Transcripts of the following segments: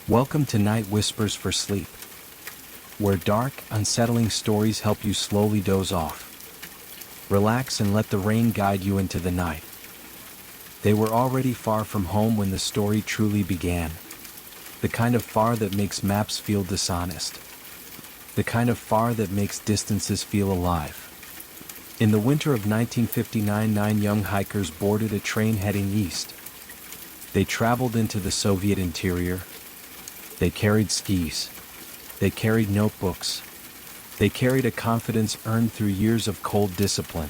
Welcome to Night Whispers for Sleep, where dark, unsettling stories help you slowly doze off. Relax and let the rain guide you into the night. They were already far from home when the story truly began. The kind of far that makes maps feel dishonest. The kind of far that makes distances feel alive. In the winter of 1959, 9 young hikers boarded a train heading east. They traveled into the Soviet interior. They carried skis. They carried notebooks. They carried a confidence earned through years of cold discipline.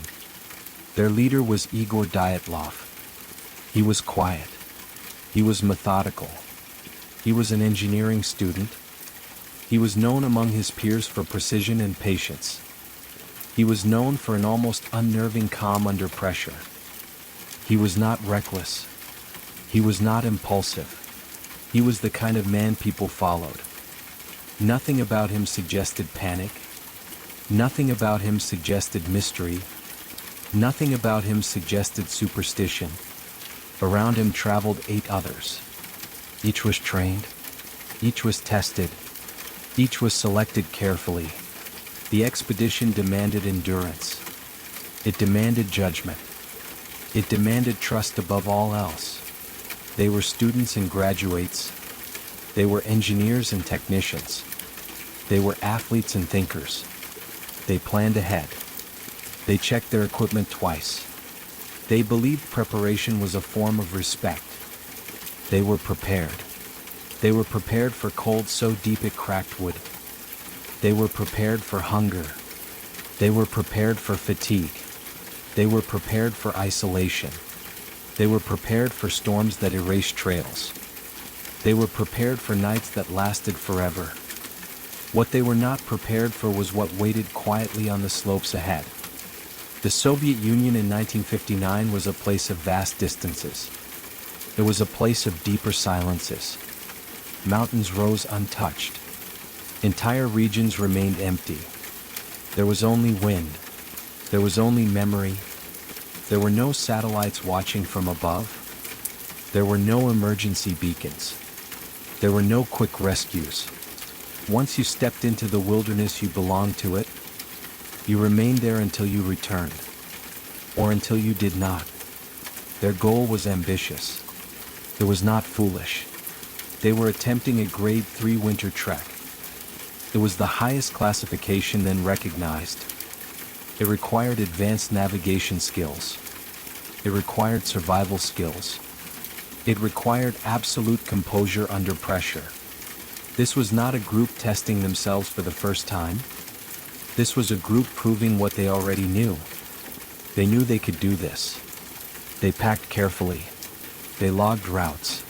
Their leader was Igor Dyatlov. He was quiet. He was methodical. He was an engineering student. He was known among his peers for precision and patience. He was known for an almost unnerving calm under pressure. He was not reckless. He was not impulsive. He was the kind of man people followed. Nothing about him suggested panic. Nothing about him suggested mystery. Nothing about him suggested superstition. Around him traveled 8 others. Each was trained. Each was tested. Each was selected carefully. The expedition demanded endurance. It demanded judgment. It demanded trust above all else. They were students and graduates. They were engineers and technicians. They were athletes and thinkers. They planned ahead. They checked their equipment twice. They believed preparation was a form of respect. They were prepared. They were prepared for cold so deep it cracked wood. They were prepared for hunger. They were prepared for fatigue. They were prepared for isolation. They were prepared for storms that erased trails. They were prepared for nights that lasted forever. What they were not prepared for was what waited quietly on the slopes ahead. The Soviet Union in 1959 was a place of vast distances. It was a place of deeper silences. Mountains rose untouched. Entire regions remained empty. There was only wind. There was only memory. There were no satellites watching from above. There were no emergency beacons. There were no quick rescues. Once you stepped into the wilderness, you belonged to it. You remained there until you returned, or until you did not. Their goal was ambitious. It was not foolish. They were attempting a grade 3 winter trek. It was the highest classification then recognized. It required advanced navigation skills. It required survival skills. It required absolute composure under pressure. This was not a group testing themselves for the first time. This was a group proving what they already knew. They knew they could do this. They packed carefully. They logged routes.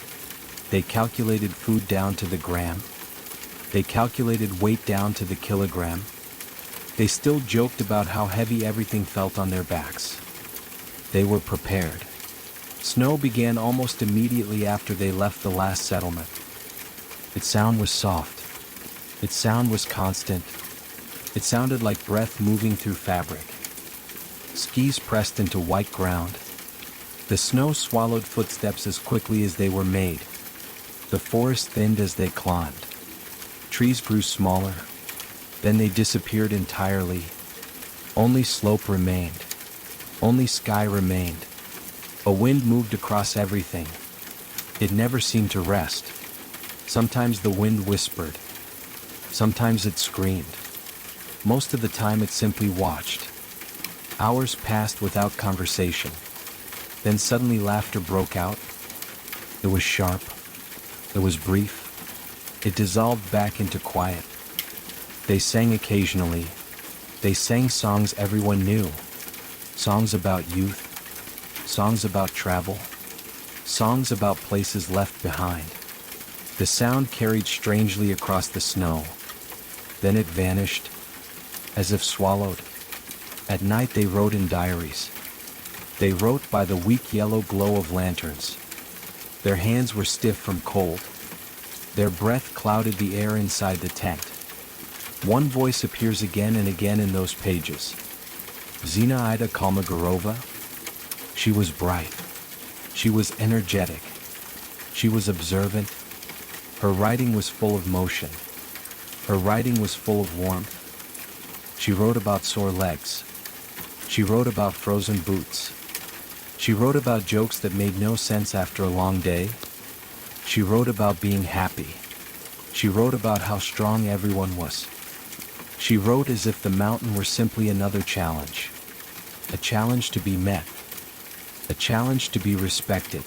They calculated food down to the gram. They calculated weight down to the kilogram. They still joked about how heavy everything felt on their backs. They were prepared. Snow began almost immediately after they left the last settlement. Its sound was soft. Its sound was constant. It sounded like breath moving through fabric. Skis pressed into white ground. The snow swallowed footsteps as quickly as they were made. The forest thinned as they climbed. Trees grew smaller. Then they disappeared entirely. Only slope remained. Only sky remained. A wind moved across everything. It never seemed to rest. Sometimes the wind whispered. Sometimes it screamed. Most of the time it simply watched. Hours passed without conversation. Then suddenly laughter broke out. It was sharp. It was brief. It dissolved back into quiet. They sang occasionally. They sang songs everyone knew. Songs about youth. Songs about travel. Songs about places left behind. The sound carried strangely across the snow. Then it vanished, as if swallowed. At night they wrote in diaries. They wrote by the weak yellow glow of lanterns. Their hands were stiff from cold. Their breath clouded the air inside the tent. One voice appears again and again in those pages. Zinaida Kolmogorova. She was bright. She was energetic. She was observant. Her writing was full of motion. Her writing was full of warmth. She wrote about sore legs. She wrote about frozen boots. She wrote about jokes that made no sense after a long day. She wrote about being happy. She wrote about how strong everyone was. She wrote as if the mountain were simply another challenge. A challenge to be met. A challenge to be respected.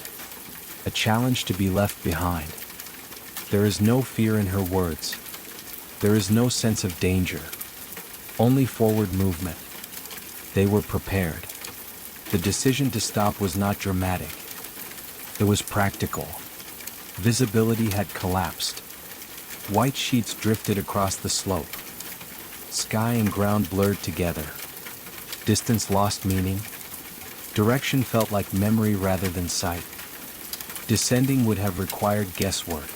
A challenge to be left behind. There is no fear in her words. There is no sense of danger. Only forward movement. They were prepared. The decision to stop was not dramatic. It was practical. Visibility had collapsed. White sheets drifted across the slope. Sky and ground blurred together. Distance lost meaning. Direction felt like memory rather than sight. Descending would have required guesswork.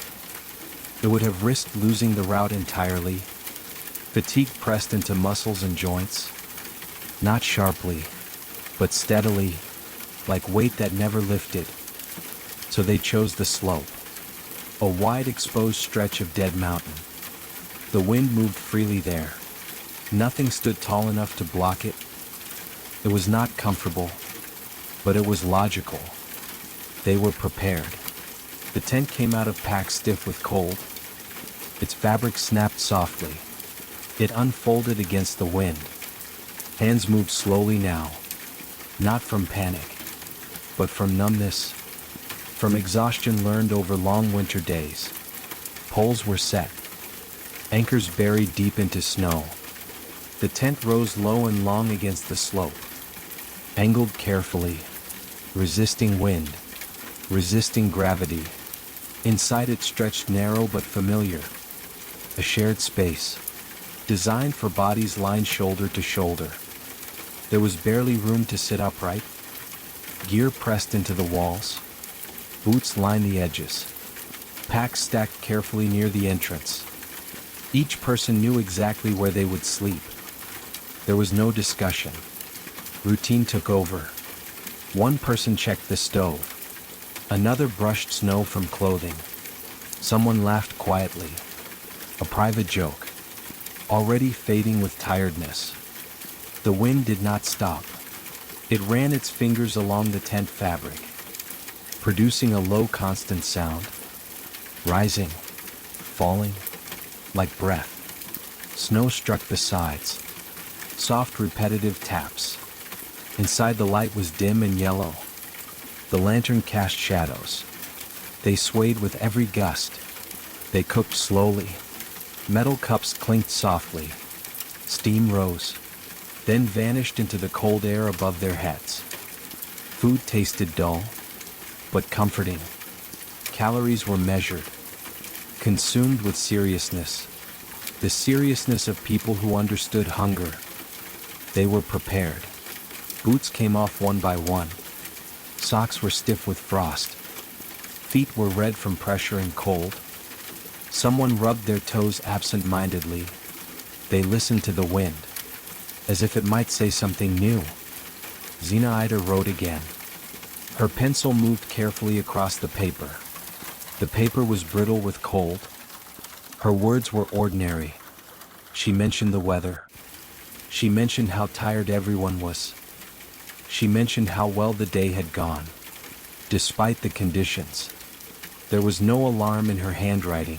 It would have risked losing the route entirely. Fatigue pressed into muscles and joints. Not sharply, but steadily, like weight that never lifted. So they chose the slope. A wide exposed stretch of dead mountain. The wind moved freely there. Nothing stood tall enough to block it. It was not comfortable, but it was logical. They were prepared. The tent came out of pack stiff with cold. Its fabric snapped softly. It unfolded against the wind. Hands moved slowly now. Not from panic, but from numbness. From exhaustion learned over long winter days. Poles were set. Anchors buried deep into snow. The tent rose low and long against the slope. Angled carefully. Resisting wind. Resisting gravity. Inside it stretched narrow but familiar. A shared space. Designed for bodies lined shoulder to shoulder. There was barely room to sit upright. Gear pressed into the walls. Boots lined the edges. Packs stacked carefully near the entrance. Each person knew exactly where they would sleep. There was no discussion. Routine took over. One person checked the stove. Another brushed snow from clothing. Someone laughed quietly. A private joke. Already fading with tiredness. The wind did not stop. It ran its fingers along the tent fabric, producing a low constant sound. Rising, falling, like breath. Snow struck the sides. Soft repetitive taps. Inside the light was dim and yellow. The lantern cast shadows. They swayed with every gust. They cooked slowly. Metal cups clinked softly. Steam rose, then vanished into the cold air above their heads. Food tasted dull, but comforting. Calories were measured, consumed with seriousness. The seriousness of people who understood hunger. They were prepared. Boots came off one by one. Socks were stiff with frost. Feet were red from pressure and cold. Someone rubbed their toes absent-mindedly. They listened to the wind, as if it might say something new. Zinaida wrote again. Her pencil moved carefully across the paper. The paper was brittle with cold. Her words were ordinary. She mentioned the weather. She mentioned how tired everyone was. She mentioned how well the day had gone. Despite the conditions, there was no alarm in her handwriting.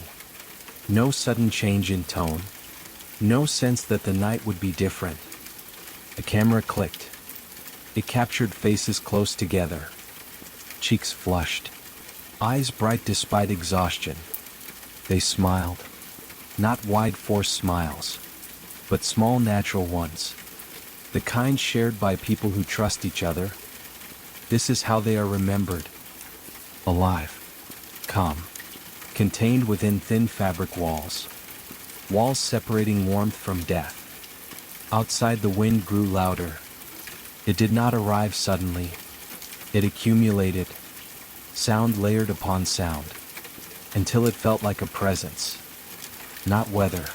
No sudden change in tone. No sense that the night would be different. A camera clicked. It captured faces close together. Cheeks flushed. Eyes bright despite exhaustion. They smiled. Not wide forced smiles, but small natural ones. The kind shared by people who trust each other. This is how they are remembered. Alive. Calm. Contained within thin fabric walls. Walls separating warmth from death. Outside the wind grew louder. It did not arrive suddenly. It accumulated. Sound layered upon sound. Until it felt like a presence. Not weather.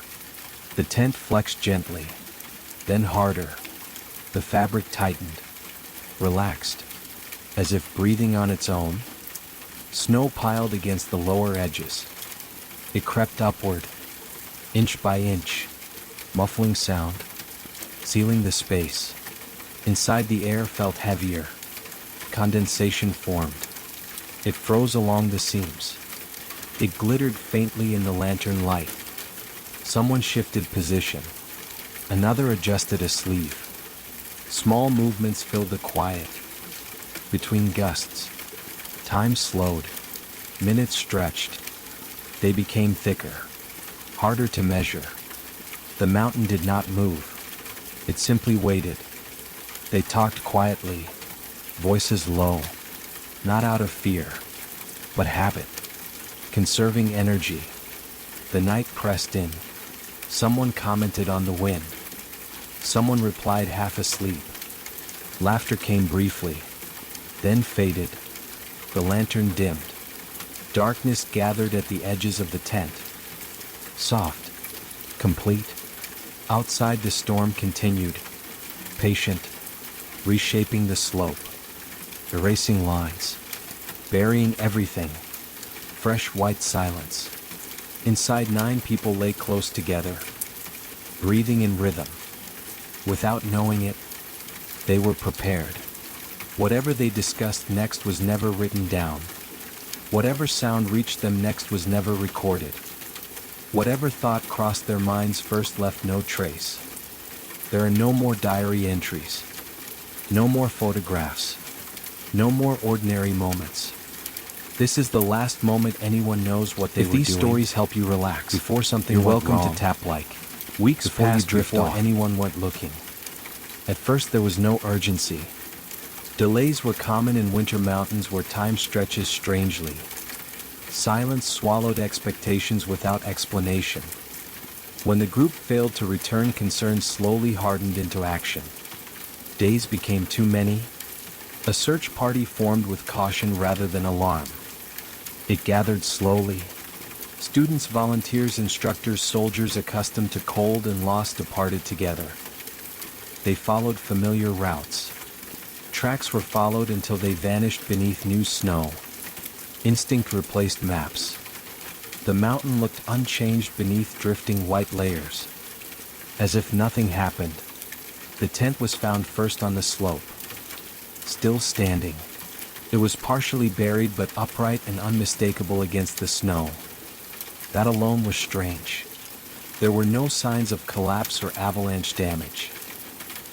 The tent flexed gently. Then harder. The fabric tightened. Relaxed. As if breathing on its own. Snow piled against the lower edges. It crept upward, inch by inch, muffling sound, sealing the space. Inside, the air felt heavier. Condensation formed. It froze along the seams. It glittered faintly in the lantern light. Someone shifted position. Another adjusted a sleeve. Small movements filled the quiet. Between gusts, time slowed. Minutes stretched. They became thicker, harder to measure. The mountain did not move. It simply waited. They talked quietly, voices low, not out of fear, but habit, conserving energy. The night pressed in. Someone commented on the wind. Someone replied half asleep. Laughter came briefly, then faded. The lantern dimmed. Darkness gathered at the edges of the tent. Soft, complete. Outside, the storm continued, patient, reshaping the slope, erasing lines, burying everything. Fresh white silence. Inside, 9 people lay close together, breathing in rhythm. Without knowing it, they were prepared. Whatever they discussed next was never written down. Whatever sound reached them next was never recorded. Whatever thought crossed their minds first left no trace. There are no more diary entries. No more photographs. No more ordinary moments. This is the last moment anyone knows what they were doing. If these stories help you relax before something went wrong, you're welcome to tap like. Weeks passed before anyone went looking. At first, there was no urgency. Delays were common in winter mountains where time stretches strangely. Silence swallowed expectations without explanation. When the group failed to return, concern slowly hardened into action. Days became too many. A search party formed with caution rather than alarm. It gathered slowly. Students, volunteers, instructors, soldiers accustomed to cold and loss departed together. They followed familiar routes. Tracks were followed until they vanished beneath new snow. Instinct replaced maps. The mountain looked unchanged beneath drifting white layers. As if nothing happened. The tent was found first on the slope. Still standing. It was partially buried but upright and unmistakable against the snow. That alone was strange. There were no signs of collapse or avalanche damage.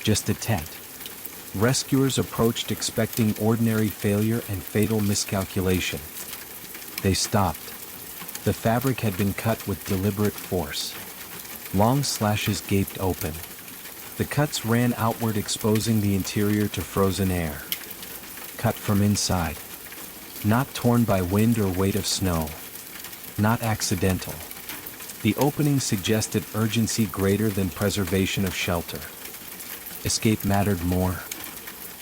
Just a tent. Rescuers approached expecting ordinary failure and fatal miscalculation. They stopped. The fabric had been cut with deliberate force. Long slashes gaped open. The cuts ran outward, exposing the interior to frozen air. Cut from inside. Not torn by wind or weight of snow. Not accidental. The opening suggested urgency greater than preservation of shelter. Escape mattered more.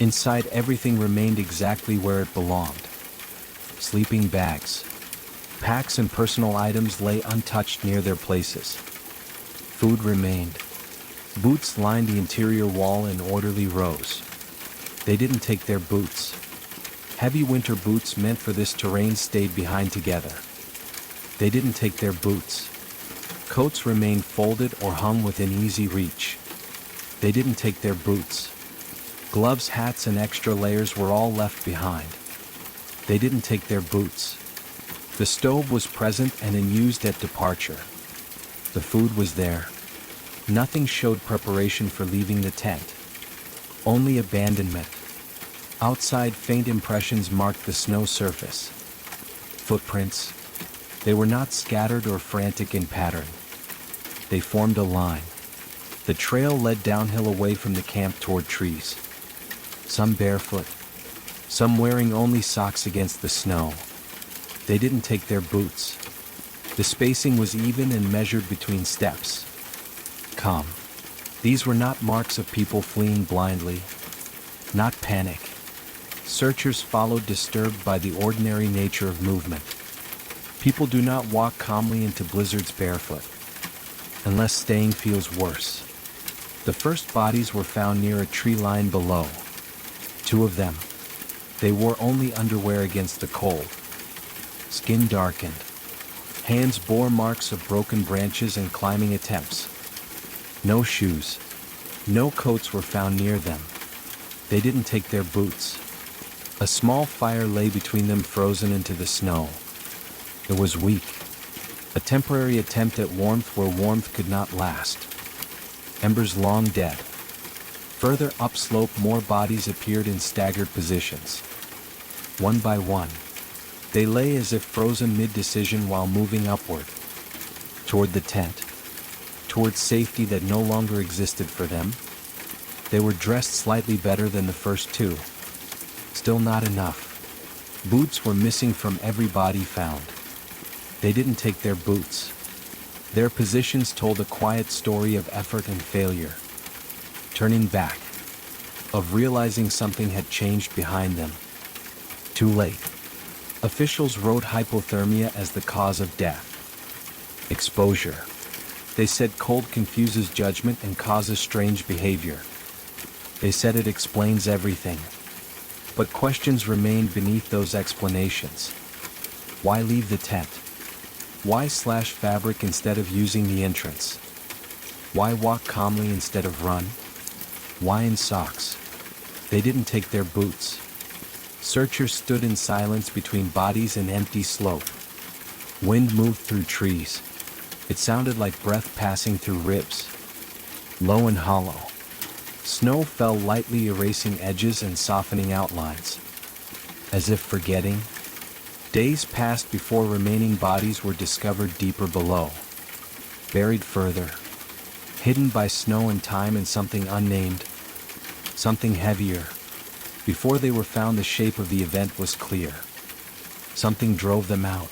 Inside, everything remained exactly where it belonged. Sleeping bags. Packs and personal items lay untouched near their places. Food remained. Boots lined the interior wall in orderly rows. They didn't take their boots. Heavy winter boots meant for this terrain stayed behind together. They didn't take their boots. Coats remained folded or hung within easy reach. They didn't take their boots. Gloves, hats, and extra layers were all left behind. They didn't take their boots. The stove was present and unused at departure. The food was there. Nothing showed preparation for leaving the tent. Only abandonment. Outside, faint impressions marked the snow surface. Footprints. They were not scattered or frantic in pattern. They formed a line. The trail led downhill away from the camp toward trees. Some barefoot. Some wearing only socks against the snow. They didn't take their boots. The spacing was even and measured between steps. Calm. These were not marks of people fleeing blindly. Not panic. Searchers followed, disturbed by the ordinary nature of movement. People do not walk calmly into blizzards barefoot. Unless staying feels worse. The first bodies were found near a tree line below. 2 of them. They wore only underwear against the cold. Skin darkened. Hands bore marks of broken branches and climbing attempts. No shoes, no coats were found near them. They didn't take their boots. A small fire lay between them, frozen into the snow. It was weak, a temporary attempt at warmth where warmth could not last. Embers long dead. Further upslope, more bodies appeared in staggered positions. One by one, they lay as if frozen mid-decision while moving upward, toward the tent, toward safety that no longer existed for them. They were dressed slightly better than the first two. Still not enough. Boots were missing from every body found. They didn't take their boots. Their positions told a quiet story of effort and failure. Turning back, of realizing something had changed behind them. Too late. Officials wrote hypothermia as the cause of death. Exposure. They said cold confuses judgment and causes strange behavior. They said it explains everything. But questions remained beneath those explanations. Why leave the tent? Why slash fabric instead of using the entrance? Why walk calmly instead of run? Why in socks? They didn't take their boots. Searchers stood in silence between bodies and empty slope. Wind moved through trees. It sounded like breath passing through ribs. Low and hollow. Snow fell lightly, erasing edges and softening outlines. As if forgetting. Days passed before remaining bodies were discovered deeper below. Buried further. Hidden by snow and time and something unnamed. Something heavier. Before they were found, the shape of the event was clear. Something drove them out.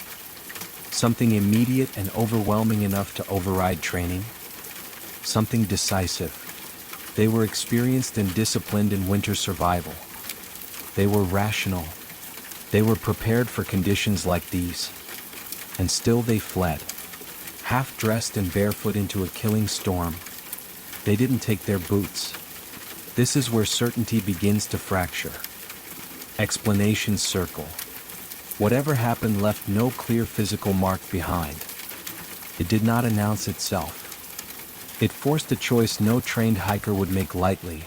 Something immediate and overwhelming enough to override training. Something decisive. They were experienced and disciplined in winter survival. They were rational. They were prepared for conditions like these. And still they fled. Half-dressed and barefoot into a killing storm. They didn't take their boots. This is where certainty begins to fracture. Explanations circle. Whatever happened left no clear physical mark behind. It did not announce itself. It forced a choice no trained hiker would make lightly,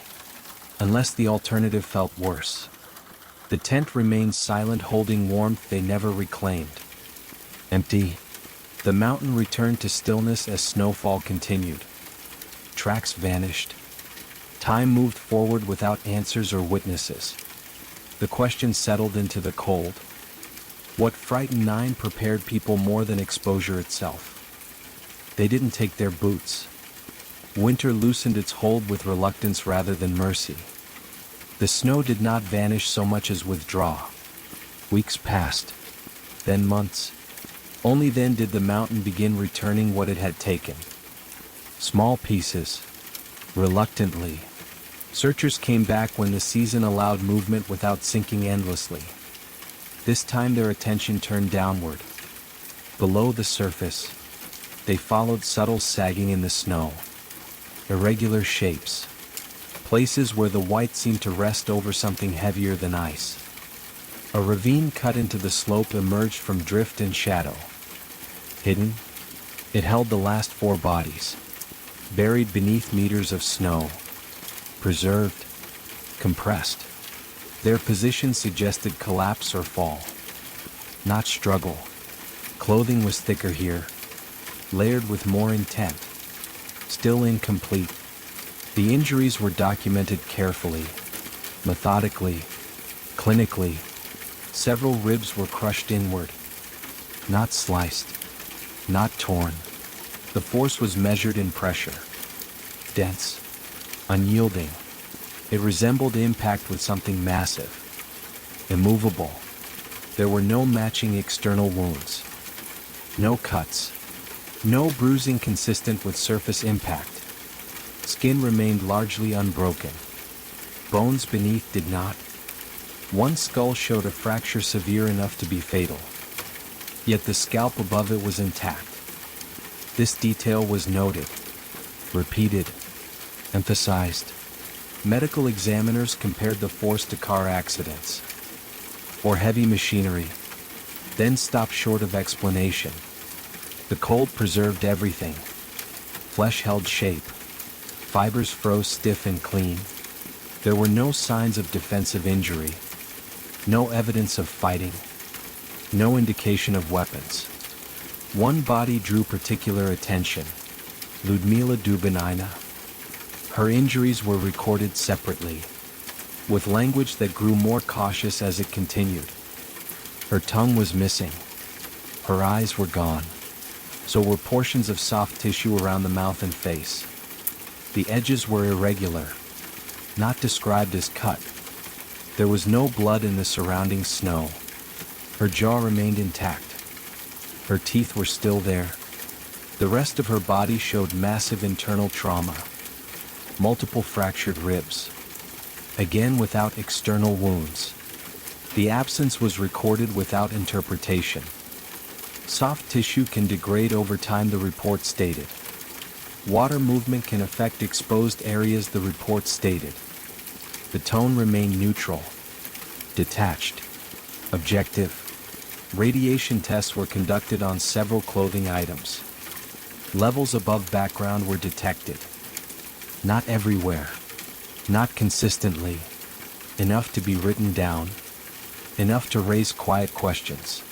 unless the alternative felt worse. The tent remained silent, holding warmth they never reclaimed. Empty. The mountain returned to stillness as snowfall continued. Tracks vanished. Time moved forward without answers or witnesses. The question settled into the cold. What frightened 9 prepared people more than exposure itself. They didn't take their boots. Winter loosened its hold with reluctance rather than mercy. The snow did not vanish so much as withdraw. Weeks passed, then months. Only then did the mountain begin returning what it had taken. Small pieces, reluctantly. Searchers came back when the season allowed movement without sinking endlessly. This time their attention turned downward. Below the surface, they followed subtle sagging in the snow. Irregular shapes. Places where the white seemed to rest over something heavier than ice. A ravine cut into the slope emerged from drift and shadow. Hidden, it held the last 4 bodies. Buried beneath meters of snow. Preserved, compressed. Their position suggested collapse or fall, not struggle. Clothing was thicker here, layered with more intent. Still incomplete. The injuries were documented carefully, methodically, clinically. Several ribs were crushed inward, not sliced, not torn. The force was measured in pressure. Dense, unyielding. It resembled impact with something massive. Immovable. There were no matching external wounds. No cuts. No bruising consistent with surface impact. Skin remained largely unbroken. Bones beneath did not. One skull showed a fracture severe enough to be fatal. Yet the scalp above it was intact. This detail was noted, repeated, emphasized. Medical examiners compared the force to car accidents or heavy machinery, then stopped short of explanation. The cold preserved everything. Flesh held shape. Fibers froze stiff and clean. There were no signs of defensive injury. No evidence of fighting. No indication of weapons. One body drew particular attention. Ludmila Dubinina. Her injuries were recorded separately, with language that grew more cautious as it continued. Her tongue was missing. Her eyes were gone. So were portions of soft tissue around the mouth and face. The edges were irregular, not described as cut. There was no blood in the surrounding snow. Her jaw remained intact. Her teeth were still there. The rest of her body showed massive internal trauma. Multiple fractured ribs. Again without external wounds. The absence was recorded without interpretation. Soft tissue can degrade over time, the report stated. Water movement can affect exposed areas, the report stated. The tone remained neutral, detached, objective. Radiation tests were conducted on several clothing items. Levels above background were detected. Not everywhere. Not consistently. Enough to be written down. Enough to raise quiet questions.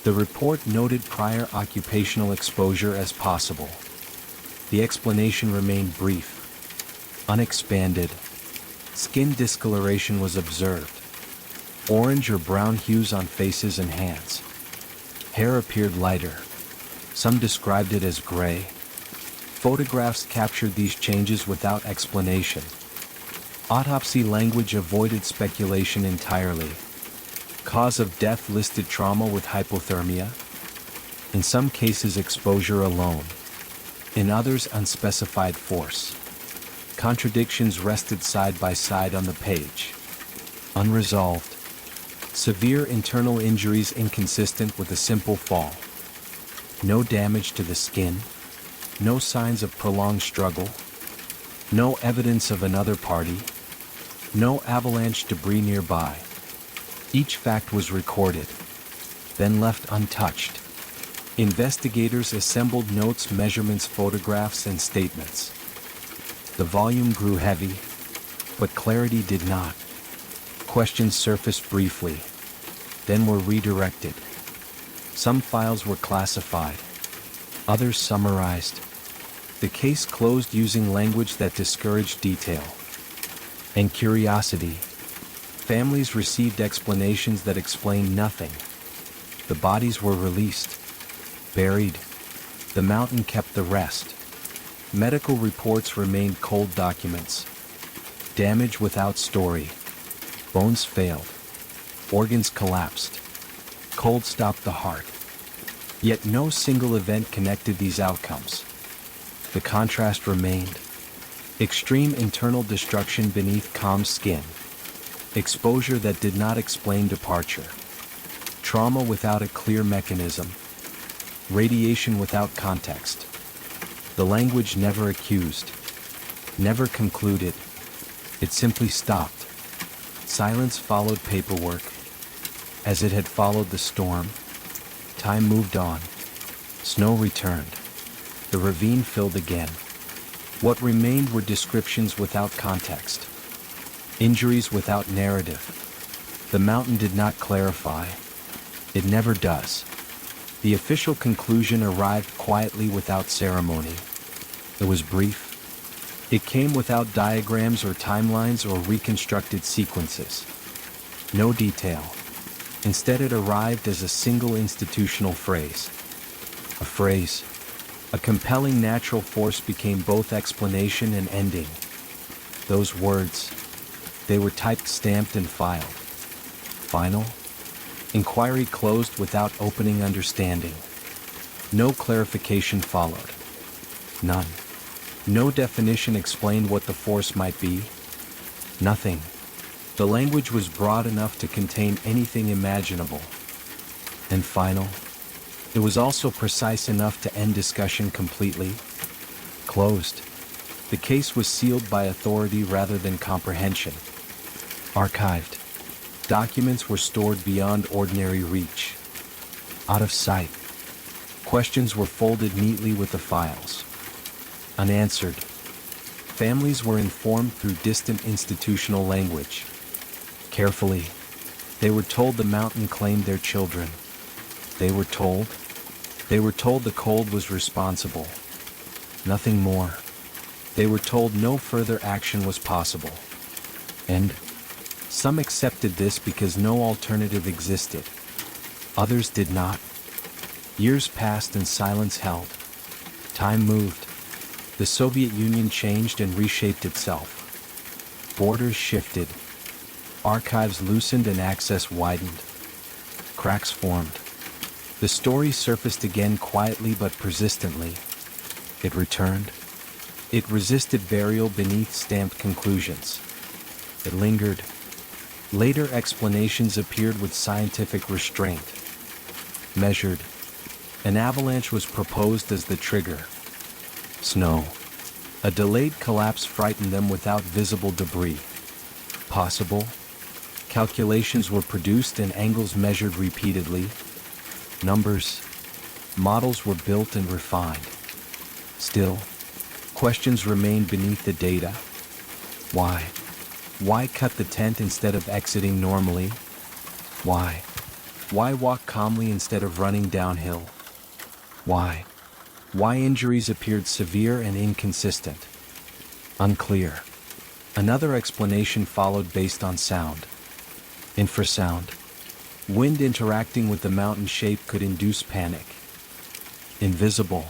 The report noted prior occupational exposure as possible. The explanation remained brief, unexpanded. Skin discoloration was observed. Orange or brown hues on faces and hands. Hair appeared lighter. Some described it as gray. Photographs captured these changes without explanation. Autopsy language avoided speculation entirely. Cause of death listed trauma with hypothermia. In some cases exposure alone. In others unspecified force. Contradictions rested side by side on the page. Unresolved. Severe internal injuries inconsistent with a simple fall. No damage to the skin. No signs of prolonged struggle. No evidence of another party. No avalanche debris nearby. Each fact was recorded, then left untouched. Investigators assembled notes, measurements, photographs, and statements. The volume grew heavy, but clarity did not. Questions surfaced briefly, then were redirected. Some files were classified, others summarized. The case closed using language that discouraged detail and curiosity. Families received explanations that explained nothing. The bodies were released, buried. The mountain kept the rest. Medical reports remained cold documents. Damage without story. Bones failed. Organs collapsed. Cold stopped the heart. Yet no single event connected these outcomes. The contrast remained. Extreme internal destruction beneath calm skin. Exposure that did not explain departure. Trauma without a clear mechanism. Radiation without context. The language never accused, never concluded. It simply stopped. Silence followed paperwork. As it had followed the storm, time moved on. Snow returned. The ravine filled again. What remained were descriptions without context. Injuries without narrative. The mountain did not clarify. It never does. The official conclusion arrived quietly without ceremony. It was brief. It came without diagrams or timelines or reconstructed sequences. No detail. Instead, it arrived as a single institutional phrase. A phrase. A compelling natural force became both explanation and ending. Those words. They were typed, stamped, and filed. Final. Inquiry closed without opening understanding. No clarification followed. None. No definition explained what the force might be. Nothing. The language was broad enough to contain anything imaginable. And final. It was also precise enough to end discussion completely. Closed. The case was sealed by authority rather than comprehension. Archived. Documents were stored beyond ordinary reach. Out of sight. Questions were folded neatly with the files. Unanswered. Families were informed through distant institutional language. Carefully, they were told the mountain claimed their children. They were told the cold was responsible. Nothing more. They were told no further action was possible. And some accepted this because no alternative existed. Others did not. Years passed and silence held. Time moved. The Soviet Union changed and reshaped itself. Borders shifted. Archives loosened and access widened. Cracks formed. The story surfaced again quietly but persistently. It returned. It resisted burial beneath stamped conclusions. It lingered. Later explanations appeared with scientific restraint. Measured. An avalanche was proposed as the trigger. Snow. A delayed collapse frightened them without visible debris. Possible. Calculations were produced and angles measured repeatedly. Numbers. Models were built and refined. Still, questions remained beneath the data. Why? Why cut the tent instead of exiting normally? Why? Why walk calmly instead of running downhill? Why? Why injuries appeared severe and inconsistent? Unclear. Another explanation followed based on sound. Infrasound. Wind interacting with the mountain shape could induce panic. Invisible.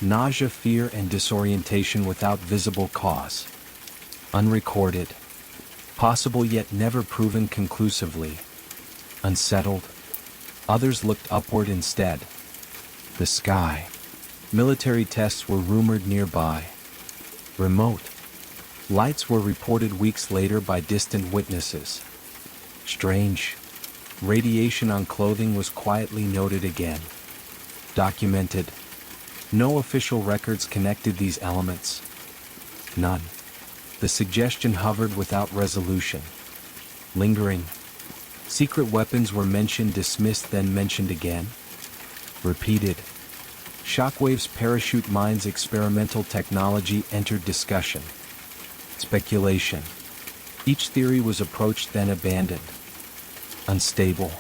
Nausea, fear, and disorientation without visible cause. Unrecorded. Possible yet never proven conclusively. Unsettled. Others looked upward instead. The sky. Military tests were rumored nearby. Remote. Lights were reported weeks later by distant witnesses. Strange. Radiation on clothing was quietly noted again. Documented. No official records connected these elements. None. The suggestion hovered without resolution. Lingering. Secret weapons were mentioned, dismissed, then mentioned again. Repeated. Shockwaves, parachute mines, experimental technology entered discussion. Speculation. Each theory was approached then abandoned. Unstable.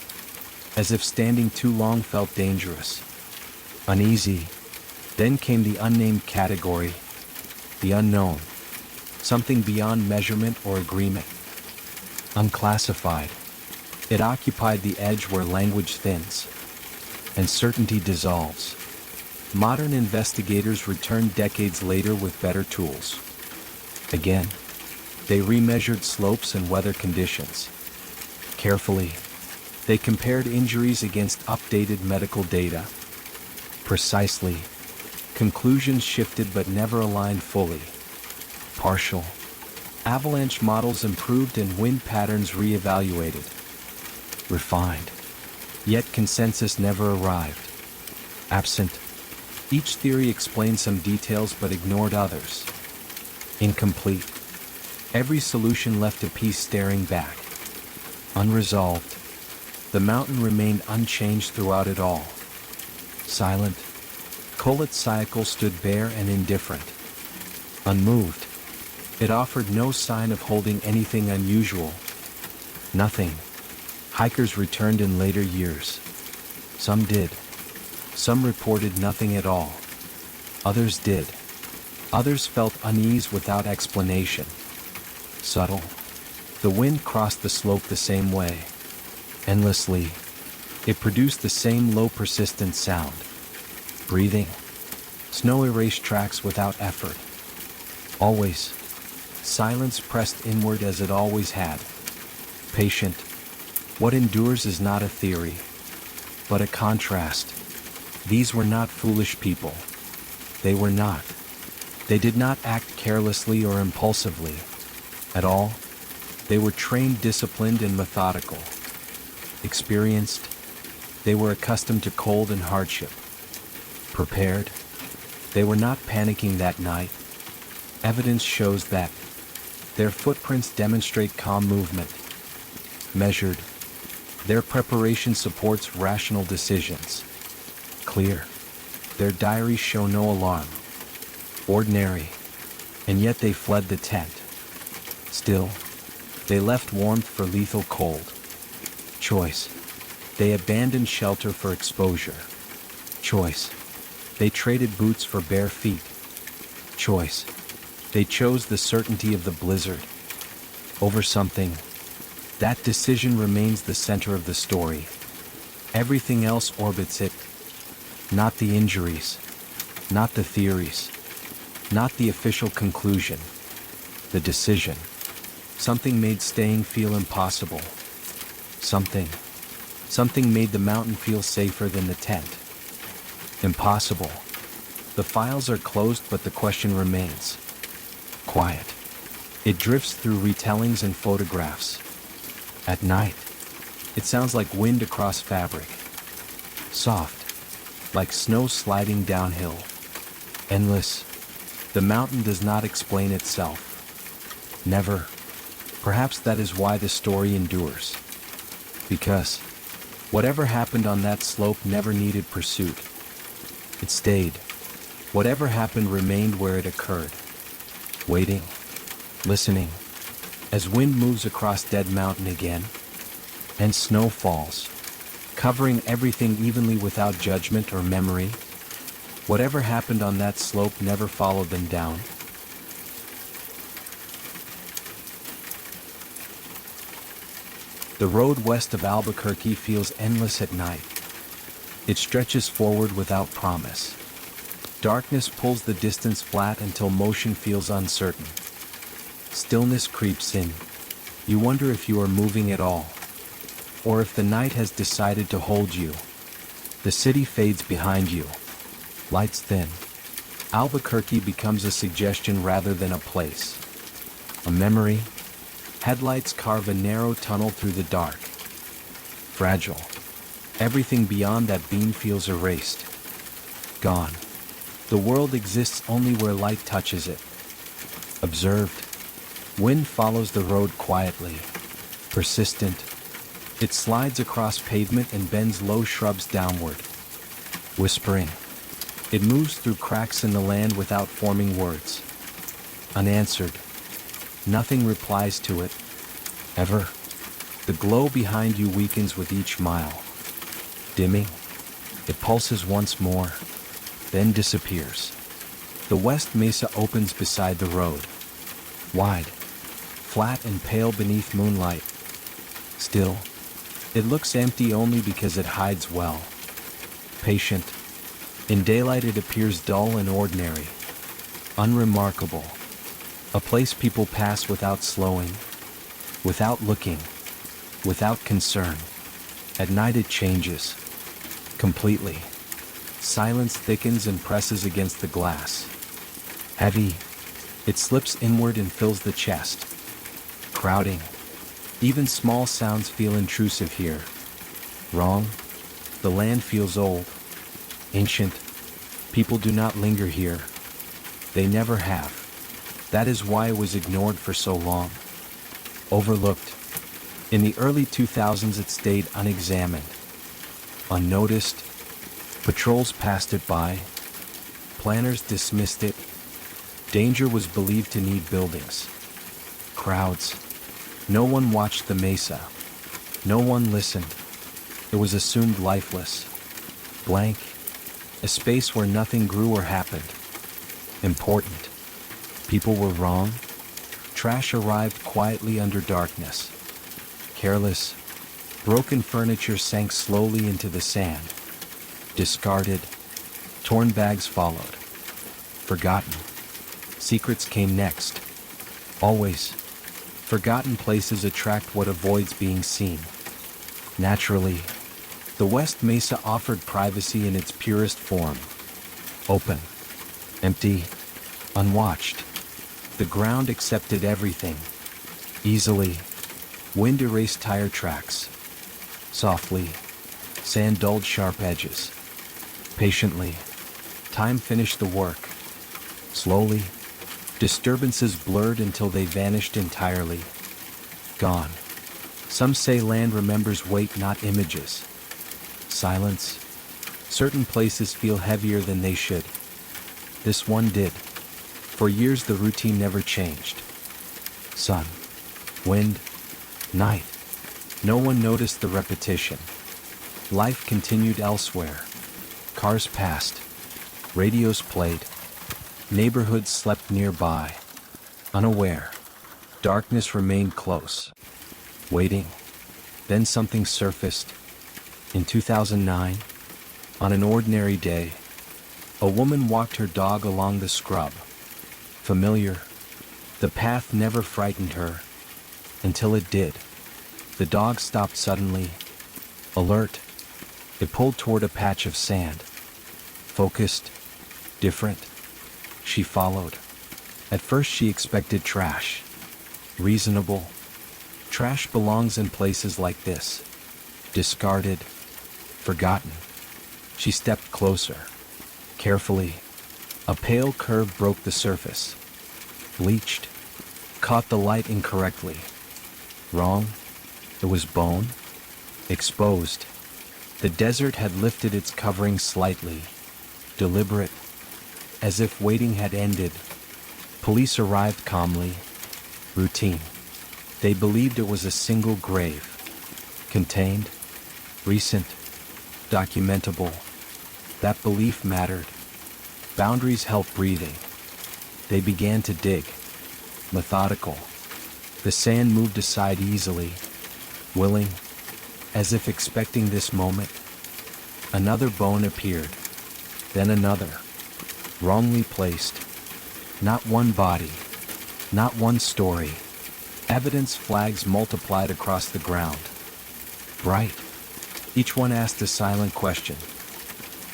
As if standing too long felt dangerous. Uneasy. Then came the unnamed category. The unknown. Something beyond measurement or agreement. Unclassified. It occupied the edge where language thins and certainty dissolves. Modern investigators returned decades later with better tools. Again, they remeasured slopes and weather conditions. Carefully, they compared injuries against updated medical data. Precisely, conclusions shifted but never aligned fully. Partial. Avalanche models improved and wind patterns re-evaluated. Refined. Yet consensus never arrived. Absent. Each theory explained some details but ignored others. Incomplete. Every solution left a piece staring back. Unresolved. The mountain remained unchanged throughout it all. Silent. Kholat Syakhl stood bare and indifferent. Unmoved. It offered no sign of holding anything unusual. Nothing. Hikers returned in later years. Some did. Some reported nothing at all. Others did. Others felt unease without explanation. Subtle. The wind crossed the slope the same way. Endlessly. It produced the same low persistent sound. Breathing. Snow erased tracks without effort. Always. Silence pressed inward as it always had. Patient. What endures is not a theory, but a contrast. These were not foolish people. They were not. They did not act carelessly or impulsively. At all. They were trained, disciplined, and methodical. Experienced. They were accustomed to cold and hardship. Prepared. They were not panicking that night. Evidence shows that. Their footprints demonstrate calm movement. Measured. Their preparation supports rational decisions. Clear. Their diaries show no alarm. Ordinary, and yet they fled the tent. Still, they left warmth for lethal cold. Choice. They abandoned shelter for exposure. Choice. They traded boots for bare feet. Choice. They chose the certainty of the blizzard over something. That decision remains the center of the story. Everything else orbits it. Not the injuries, not the theories, not the official conclusion. The decision. Something made staying feel impossible. Something made the mountain feel safer than the tent. Impossible. The files are closed, but the question remains. Quiet. It drifts through retellings and photographs. At night, it sounds like wind across fabric. Soft, like snow sliding downhill. Endless. The mountain does not explain itself. Never. Perhaps that is why the story endures. Because whatever happened on that slope never needed pursuit. It stayed. Whatever happened remained where it occurred. Waiting. Listening. As wind moves across Dead Mountain again. And snow falls, covering everything evenly without judgment or memory. Whatever happened on that slope never followed them down. The road west of Albuquerque feels endless at night. It stretches forward without promise. Darkness pulls the distance flat until motion feels uncertain. Stillness creeps in. You wonder if you are moving at all, or if the night has decided to hold you. The city fades behind you. Lights thin. Albuquerque becomes a suggestion rather than a place. A memory. Headlights carve a narrow tunnel through the dark. Fragile. Everything beyond that beam feels erased. Gone. The world exists only where light touches it. Observed. Wind follows the road quietly. Persistent. It slides across pavement and bends low shrubs downward. Whispering. It moves through cracks in the land without forming words. Unanswered. Nothing replies to it. Ever. The glow behind you weakens with each mile. Dimming. It pulses once more, then disappears. The West Mesa opens beside the road. Wide. Flat and pale beneath moonlight. Still. It looks empty only because it hides well. Patient. In daylight it appears dull and ordinary. Unremarkable. A place people pass without slowing, without looking, without concern. At night it changes. Completely. Silence thickens and presses against the glass. Heavy. It slips inward and fills the chest. Crowding. Even small sounds feel intrusive here. Wrong. The land feels old. Ancient. People do not linger here. They never have. That is why it was ignored for so long. Overlooked. In the early 2000s it stayed unexamined. Unnoticed. Patrols passed it by. Planners dismissed it. Danger was believed to need buildings. Crowds. No one watched the mesa. No one listened. It was assumed lifeless. Blank. A space where nothing grew or happened. Important. People were wrong. Trash arrived quietly under darkness. Careless. Broken furniture sank slowly into the sand. Discarded. Torn bags followed. Forgotten. Secrets came next. Always. Forgotten places attract what avoids being seen. Naturally, the West Mesa offered privacy in its purest form. Open. Empty. Unwatched. The ground accepted everything. Easily. Wind erased tire tracks. Softly. Sand dulled sharp edges. Patiently. Time finished the work. Slowly. Disturbances blurred until they vanished entirely. Gone. Some say land remembers weight, not images. Silence. Certain places feel heavier than they should. This one did. For years the routine never changed. Sun, wind, night. No one noticed the repetition. Life continued elsewhere. Cars passed. Radios played. Neighborhoods slept nearby. Unaware. Darkness remained close. Waiting. Then something surfaced. In 2009, on an ordinary day, a woman walked her dog along the scrub. Familiar. The path never frightened her. Until it did. The dog stopped suddenly. Alert. It pulled toward a patch of sand. Focused. Different. She followed. At first she expected trash. Reasonable. Trash belongs in places like this. Discarded. Forgotten. She stepped closer. Carefully. A pale curve broke the surface. Bleached. Caught the light incorrectly. Wrong. It was bone. Exposed. The desert had lifted its covering slightly. Deliberate. As if waiting had ended. Police arrived calmly. Routine. They believed it was a single grave. Contained. Recent. Documentable. That belief mattered. Boundaries helped breathing. They began to dig. Methodical. The sand moved aside easily. Willing. As if expecting this moment. Another bone appeared. Then another. Wrongly placed. Not one body. Not one story. Evidence flags multiplied across the ground. Bright. Each one asked a silent question.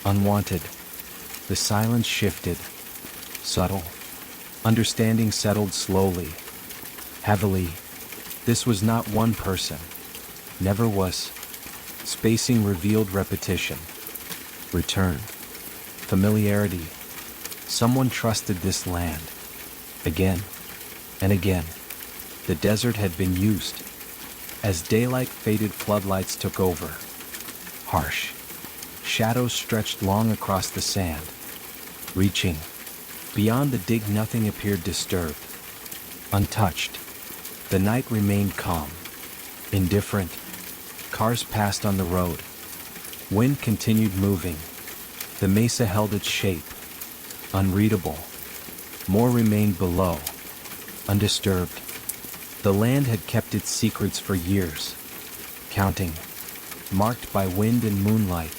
Unwanted. The silence shifted. Subtle. Understanding settled slowly. Heavily. This was not one person. Never was. Spacing revealed repetition. Return. Familiarity. Someone trusted this land. Again. And again. The desert had been used. As daylight faded, floodlights took over. Harsh. Shadows stretched long across the sand. Reaching. Beyond the dig, nothing appeared disturbed. Untouched. The night remained calm. Indifferent. Cars passed on the road. Wind continued moving. The mesa held its shape. Unreadable. More remained below. Undisturbed. The land had kept its secrets for years. Counting. Marked by wind and moonlight.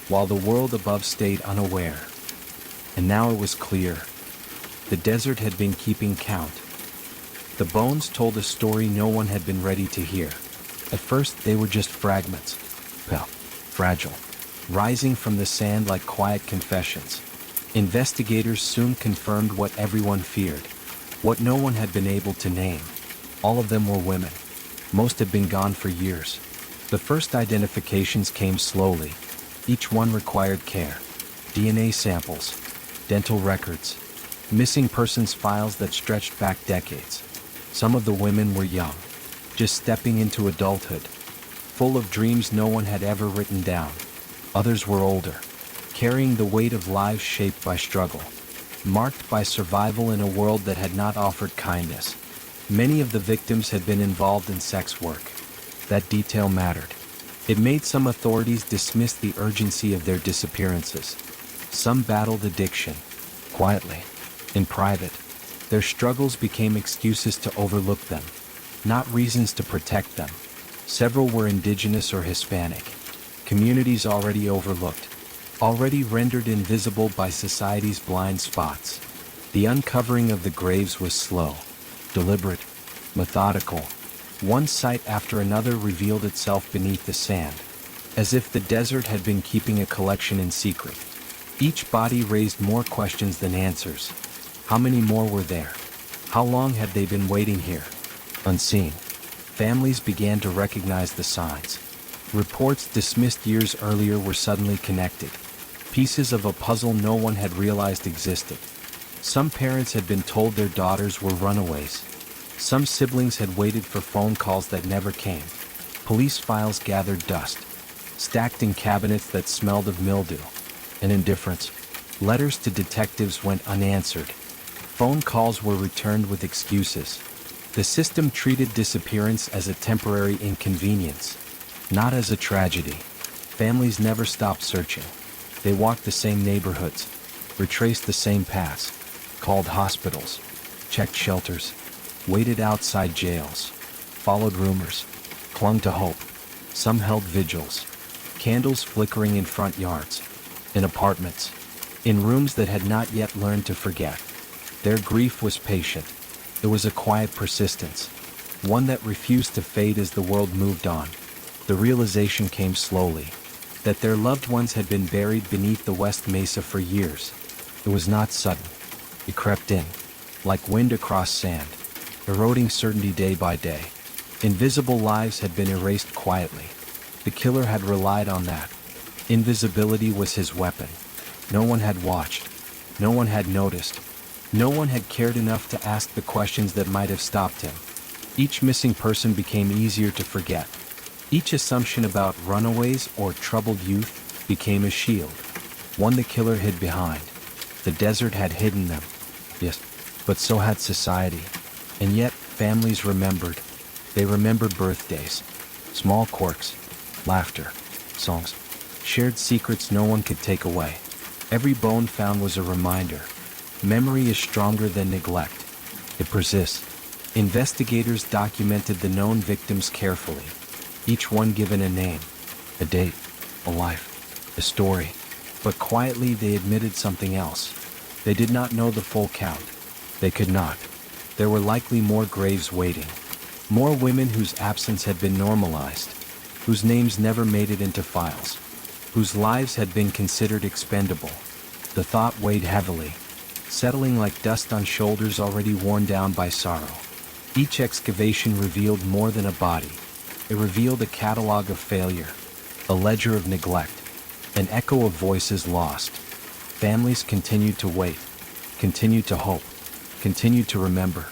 While the world above stayed unaware. And now it was clear. The desert had been keeping count. The bones told a story no one had been ready to hear. At first they were just fragments. Well, fragile. Rising from the sand like quiet confessions. Investigators soon confirmed what everyone feared. What no one had been able to name. All of them were women. Most had been gone for years. The first identifications came slowly. Each one required care. DNA samples. Dental records. Missing persons files that stretched back decades. Some of the women were young. Just stepping into adulthood. Full of dreams no one had ever written down. Others were older. Carrying the weight of lives shaped by struggle. Marked by survival in a world that had not offered kindness. Many of the victims had been involved in sex work. That detail mattered. It made some authorities dismiss the urgency of their disappearances. Some battled addiction. Quietly. In private. Their struggles became excuses to overlook them. Not reasons to protect them. Several were indigenous or Hispanic. Communities already overlooked. Already rendered invisible by society's blind spots. The uncovering of the graves was slow. Deliberate. Methodical. One site after another revealed itself beneath the sand. As if the desert had been keeping a collection in secret. Each body raised more questions than answers. How many more were there? How long had they been waiting here? Unseen. Families began to recognize the signs. Reports dismissed years earlier were suddenly connected. Pieces of a puzzle no one had realized existed. Some parents had been told their daughters were runaways. Some siblings had waited for phone calls that never came. Police files gathered dust. stacked in cabinets that smelled of mildew and indifference. Letters to detectives went unanswered. Phone calls were returned with excuses. The system treated disappearance as a temporary inconvenience, not as a tragedy. Families never stopped searching. They walked the same neighborhoods, retraced the same paths, called hospitals, checked shelters, waited outside jails, followed rumors, clung to hope. Some held vigils, candles flickering in front yards, in apartments, in rooms that had not yet learned to forget. Their grief was patient. It was a quiet persistence, one that refused to fade as the world moved on. The realization came slowly, that their loved ones had been buried beneath the West Mesa for years. It was not sudden. It crept in, like wind across sand, eroding certainty day by day. Invisible lives had been erased quietly. The killer had relied on that. Invisibility was his weapon. No one had watched. No one had noticed. No one had cared enough to ask the questions that might have stopped him. Each missing person became easier to forget. Each assumption about runaways or troubled youth became a shield, one the killer hid behind. The desert had hidden them, yes, but so had society. And yet, families remembered. They remembered birthdays, small quirks, laughter, songs, shared secrets no one could take away. Every bone found was a reminder. Memory is stronger than neglect. It persists. Investigators documented the known victims carefully, each one given a name, a date, a life, a story. But quietly they admitted something else. They did not know the full count. They could not. There were likely more graves waiting. More women whose absence had been normalized, whose names never made it into files, whose lives had been considered expendable. The thought weighed heavily, settling like dust on shoulders already worn down by sorrow. Each excavation revealed more than a body. It revealed a catalog of failure, a ledger of neglect, an echo of voices lost. Families continued to wait, continued to hope, continued to remember.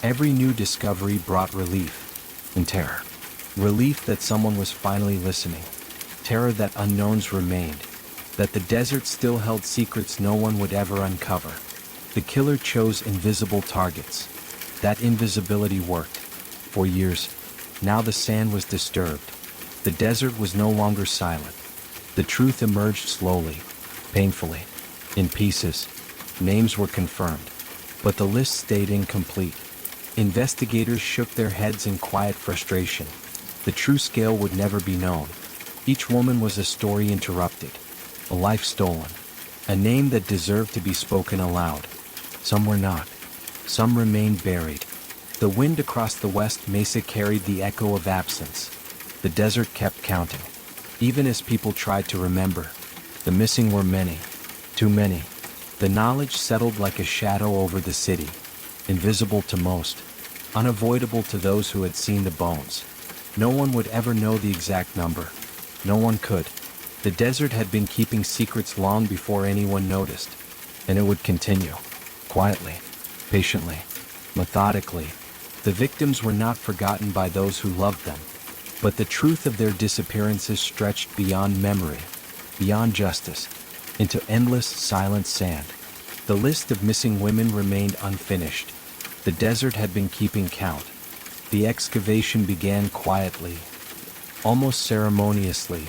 Every new discovery brought relief and terror. Relief that someone was finally listening. Terror that unknowns remained, that the desert still held secrets no one would ever uncover. The killer chose invisible targets. That invisibility worked. For years, now the sand was disturbed. The desert was no longer silent. The truth emerged slowly, painfully, in pieces. Names were confirmed, but the list stayed incomplete. Investigators shook their heads in quiet frustration. The true scale would never be known. Each woman was a story interrupted, a life stolen, a name that deserved to be spoken aloud. Some were not. Some remained buried. The wind across the West Mesa carried the echo of absence. The desert kept counting. Even as people tried to remember, the missing were many, too many. The knowledge settled like a shadow over the city, invisible to most, unavoidable to those who had seen the bones. No one would ever know the exact number. No one could. The desert had been keeping secrets long before anyone noticed, and it would continue, quietly, patiently, methodically. The victims were not forgotten by those who loved them, but the truth of their disappearances stretched beyond memory, beyond justice, into endless, silent sand. The list of missing women remained unfinished. The desert had been keeping count. The excavation began quietly, almost ceremoniously,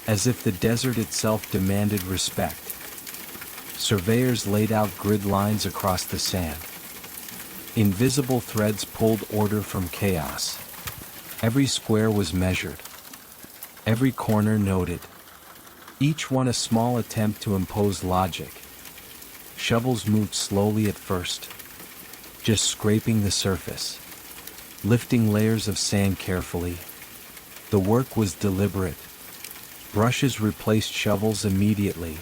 as if the desert itself demanded respect. Surveyors laid out grid lines across the sand. Invisible threads pulled order from chaos. Every square was measured, every corner noted, each one a small attempt to impose logic. Shovels moved slowly at first, just scraping the surface, lifting layers of sand carefully. The work was deliberate. Brushes replaced shovels immediately.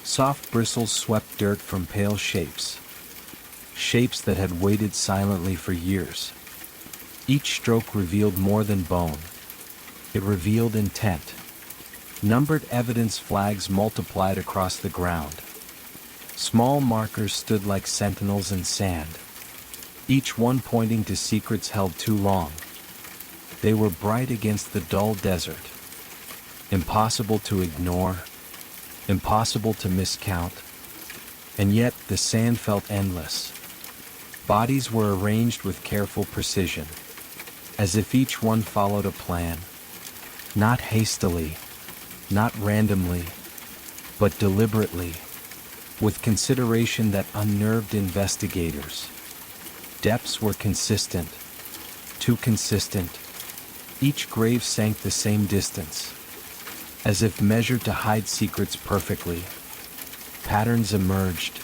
Soft bristles swept dirt from pale shapes, shapes that had waited silently for years. Each stroke revealed more than bone. It revealed intent. Numbered evidence flags multiplied across the ground. Small markers stood like sentinels in sand, each one pointing to secrets held too long. They were bright against the dull desert, impossible to ignore, impossible to miscount, and yet the sand felt endless. Bodies were arranged with careful precision, as if each one followed a plan, not hastily, not randomly, but deliberately, with consideration that unnerved investigators. Depths were consistent, too consistent. Each grave sank the same distance, as if measured to hide secrets perfectly. Patterns emerged.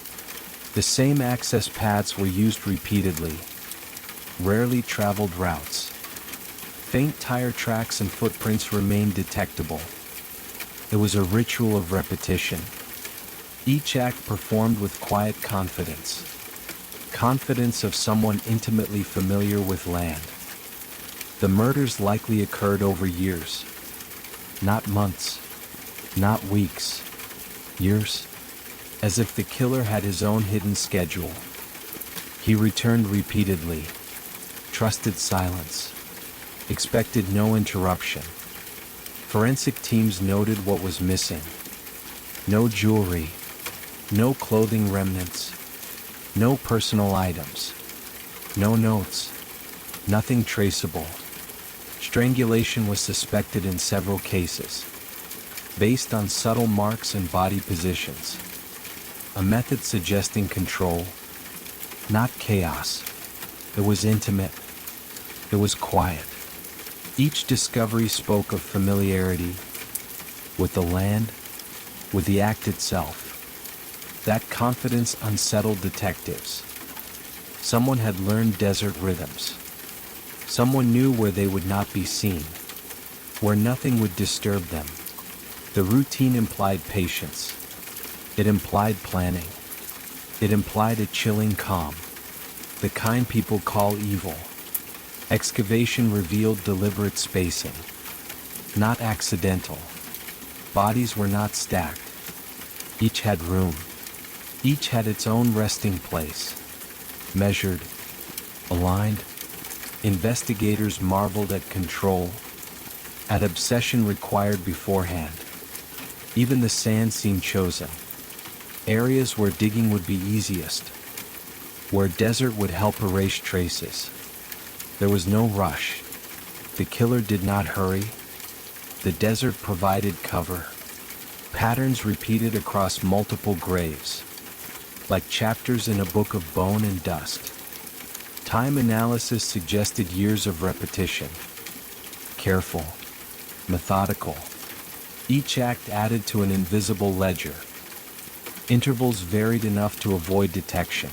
The same access paths were used repeatedly, rarely traveled routes. Faint tire tracks and footprints remained detectable. It was a ritual of repetition. Each act performed with quiet confidence. Confidence of someone intimately familiar with land. The murders likely occurred over years. Not months, not weeks, years. As if the killer had his own hidden schedule. He returned repeatedly, trusted silence, expected no interruption. Forensic teams noted what was missing. No jewelry, no clothing remnants, no personal items, no notes, nothing traceable. Strangulation was suspected in several cases, based on subtle marks and body positions. A method suggesting control, not chaos. It was intimate. It was quiet. Each discovery spoke of familiarity with the land, with the act itself. That confidence unsettled detectives. Someone had learned desert rhythms. Someone knew where they would not be seen, where nothing would disturb them. The routine implied patience. It implied planning. It implied a chilling calm, the kind people call evil. Excavation revealed deliberate spacing, not accidental. Bodies were not stacked. Each had room. Each had its own resting place. Measured, aligned. Investigators marveled at control, at obsession required beforehand. Even the sand seemed chosen. Areas where digging would be easiest, where desert would help erase traces. There was no rush. The killer did not hurry. The desert provided cover. Patterns repeated across multiple graves, like chapters in a book of bone and dust. Time analysis suggested years of repetition. Careful, methodical. Each act added to an invisible ledger. Intervals varied enough to avoid detection,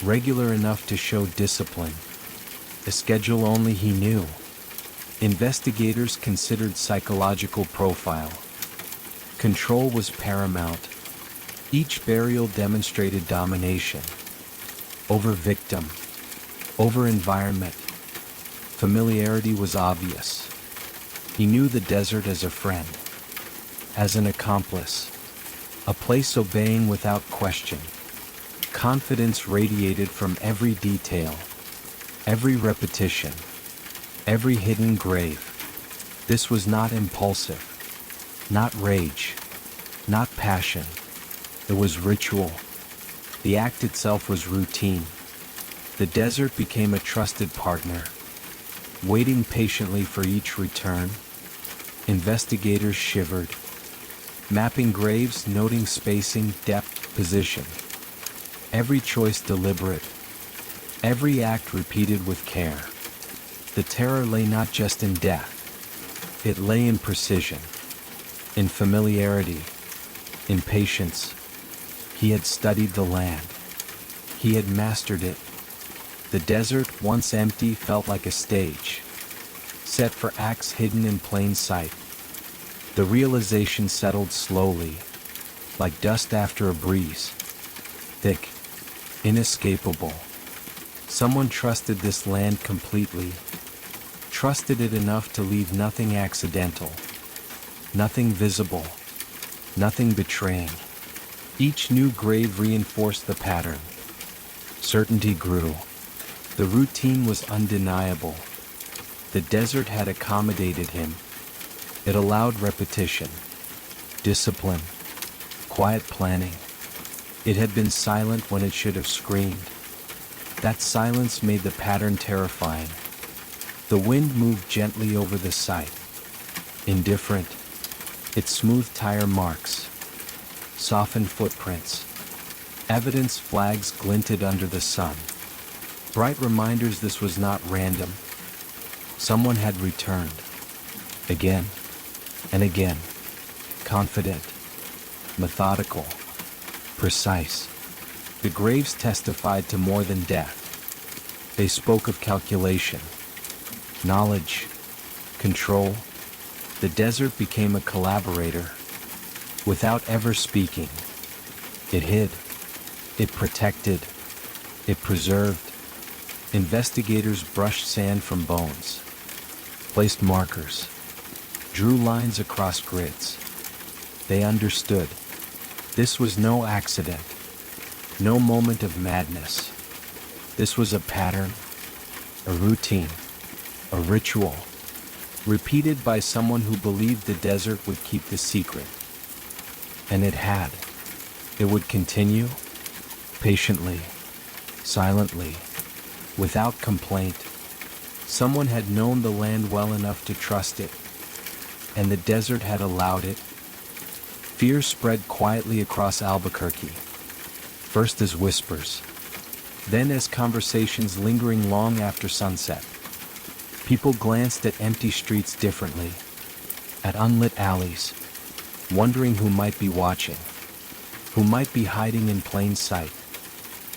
regular enough to show discipline, a schedule only he knew. Investigators considered psychological profile. Control was paramount. Each burial demonstrated domination over victim, over environment. Familiarity was obvious. He knew the desert as a friend, as an accomplice. A place obeying without question. Confidence radiated from every detail, every repetition, every hidden grave. This was not impulsive, not rage, not passion. It was ritual. The act itself was routine. The desert became a trusted partner, waiting patiently for each return. Investigators shivered, mapping graves, noting spacing, depth, position. Every choice deliberate, every act repeated with care. The terror lay not just in death, it lay in precision, in familiarity, in patience. He had studied the land. He had mastered it. The desert, once empty, felt like a stage, set for acts hidden in plain sight. The realization settled slowly, like dust after a breeze. Thick, inescapable. Someone trusted this land completely, trusted it enough to leave nothing accidental, nothing visible, nothing betraying. Each new grave reinforced the pattern. Certainty grew. The routine was undeniable. The desert had accommodated him. It allowed repetition, discipline, quiet planning. It had been silent when it should have screamed. That silence made the pattern terrifying. The wind moved gently over the site. Indifferent, it smoothed tire marks, softened footprints. Evidence flags glinted under the sun. Bright reminders this was not random. Someone had returned. Again and again. Confident, methodical, precise. The graves testified to more than death. They spoke of calculation, knowledge, control. The desert became a collaborator. Without ever speaking, it hid, it protected, it preserved. Investigators brushed sand from bones, placed markers, drew lines across grids. They understood. This was no accident, no moment of madness. This was a pattern, a routine, a ritual, repeated by someone who believed the desert would keep the secret. And it had. It would continue, patiently, silently, without complaint. Someone had known the land well enough to trust it, and the desert had allowed it. Fear spread quietly across Albuquerque, first as whispers, then as conversations lingering long after sunset. People glanced at empty streets differently, at unlit alleys, wondering who might be watching, who might be hiding in plain sight.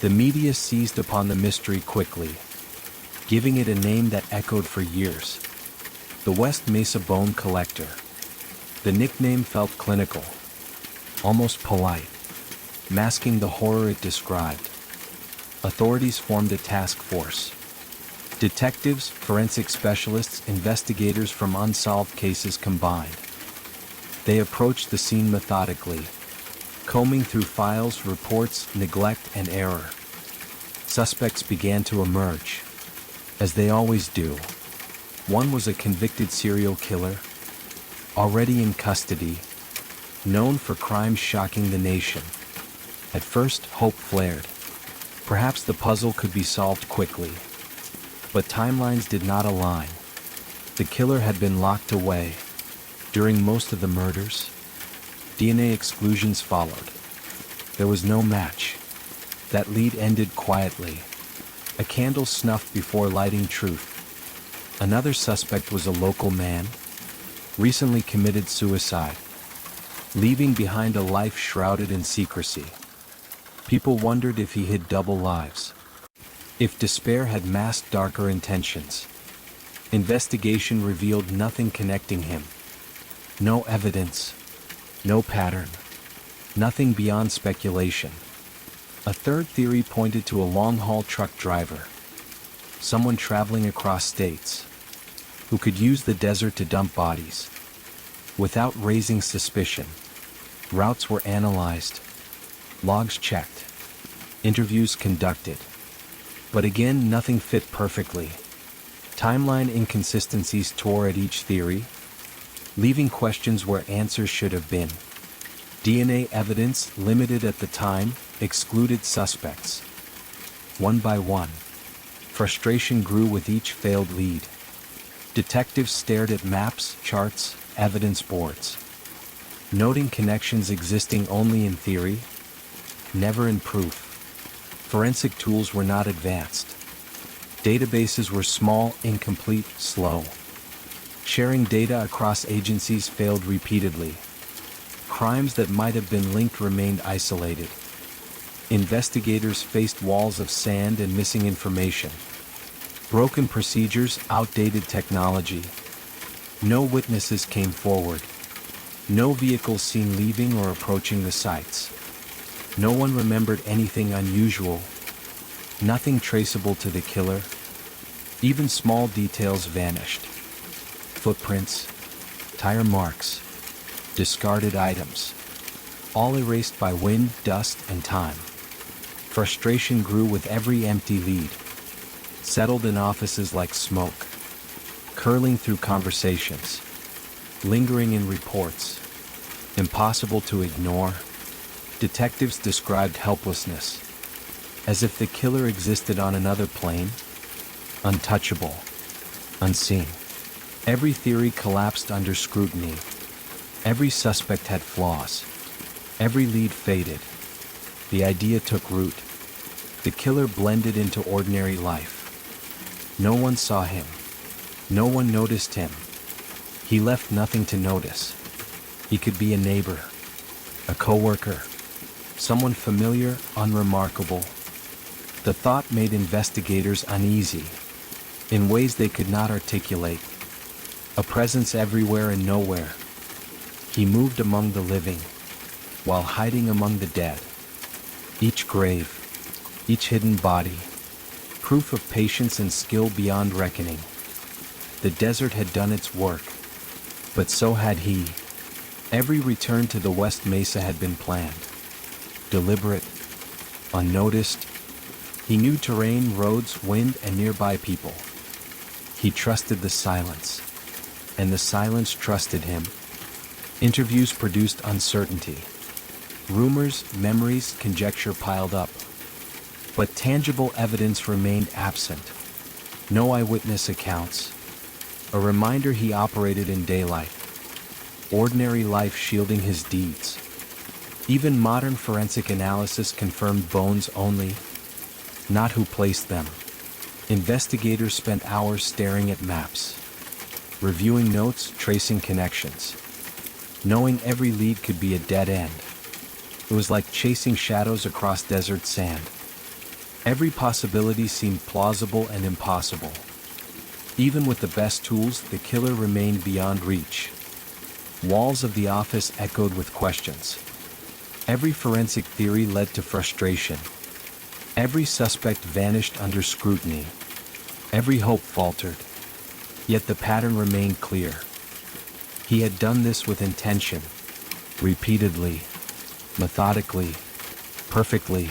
The media seized upon the mystery quickly, giving it a name that echoed for years: the West Mesa Bone Collector. The nickname felt clinical, almost polite, masking the horror it described. Authorities formed a task force. Detectives, forensic specialists, investigators from unsolved cases combined. They approached the scene methodically, combing through files, reports, neglect, and error. Suspects began to emerge, as they always do. One was a convicted serial killer, already in custody, known for crimes shocking the nation. At first, hope flared. Perhaps the puzzle could be solved quickly. But timelines did not align. The killer had been locked away. During most of the murders, DNA exclusions followed. There was no match. That lead ended quietly. A candle snuffed before lighting truth. Another suspect was a local man, recently committed suicide, leaving behind a life shrouded in secrecy. People wondered if he hid double lives, if despair had masked darker intentions. Investigation revealed nothing connecting him. No evidence, no pattern, nothing beyond speculation. A third theory pointed to a long-haul truck driver, someone traveling across states, who could use the desert to dump bodies. Without raising suspicion, routes were analyzed, logs checked, interviews conducted. But again, nothing fit perfectly. Timeline inconsistencies tore at each theory, leaving questions where answers should have been. DNA evidence, limited at the time, excluded suspects. One by one, frustration grew with each failed lead. Detectives stared at maps, charts, evidence boards, noting connections existing only in theory, never in proof. Forensic tools were not advanced. Databases were small, incomplete, slow. Sharing data across agencies failed repeatedly. Crimes that might have been linked remained isolated. Investigators faced walls of sand and missing information. Broken procedures, outdated technology. No witnesses came forward. No vehicles seen leaving or approaching the sites. No one remembered anything unusual. Nothing traceable to the killer. Even small details vanished. Footprints, tire marks, discarded items, all erased by wind, dust, and time. Frustration grew with every empty lead, settled in offices like smoke, curling through conversations. lingering in reports, impossible to ignore. Detectives described helplessness, as if the killer existed on another plane, untouchable, unseen. Every theory collapsed under scrutiny. Every suspect had flaws. Every lead faded. The idea took root. The killer blended into ordinary life. No one saw him. No one noticed him. He left nothing to notice. He could be a neighbor, a coworker, someone familiar, unremarkable. The thought made investigators uneasy, in ways they could not articulate. A presence everywhere and nowhere. He moved among the living, while hiding among the dead. Each grave, each hidden body, proof of patience and skill beyond reckoning. The desert had done its work, but so had he. Every return to the West Mesa had been planned, deliberate, unnoticed. He knew terrain, roads, wind, and nearby people. He trusted the silence, and the silence trusted him. Interviews produced uncertainty. Rumors, memories, conjecture piled up. But tangible evidence remained absent. No eyewitness accounts. A reminder he operated in daylight. Ordinary life shielding his deeds. Even modern forensic analysis confirmed bones only, not who placed them. Investigators spent hours staring at maps, reviewing notes, tracing connections. Knowing every lead could be a dead end. It was like chasing shadows across desert sand. Every possibility seemed plausible and impossible. Even with the best tools, the killer remained beyond reach. Walls of the office echoed with questions. Every forensic theory led to frustration. Every suspect vanished under scrutiny. Every hope faltered. Yet the pattern remained clear. He had done this with intention, repeatedly, methodically, perfectly.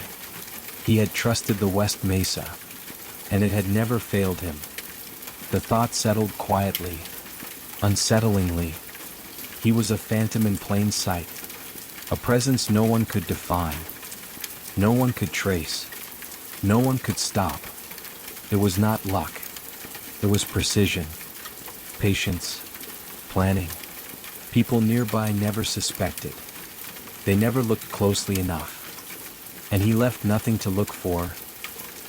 He had trusted the West Mesa, and it had never failed him. The thought settled quietly, unsettlingly. He was a phantom in plain sight, a presence no one could define, no one could trace, no one could stop. It was not luck. It was precision, patience, planning. People nearby never suspected. They never looked closely enough. And he left nothing to look for.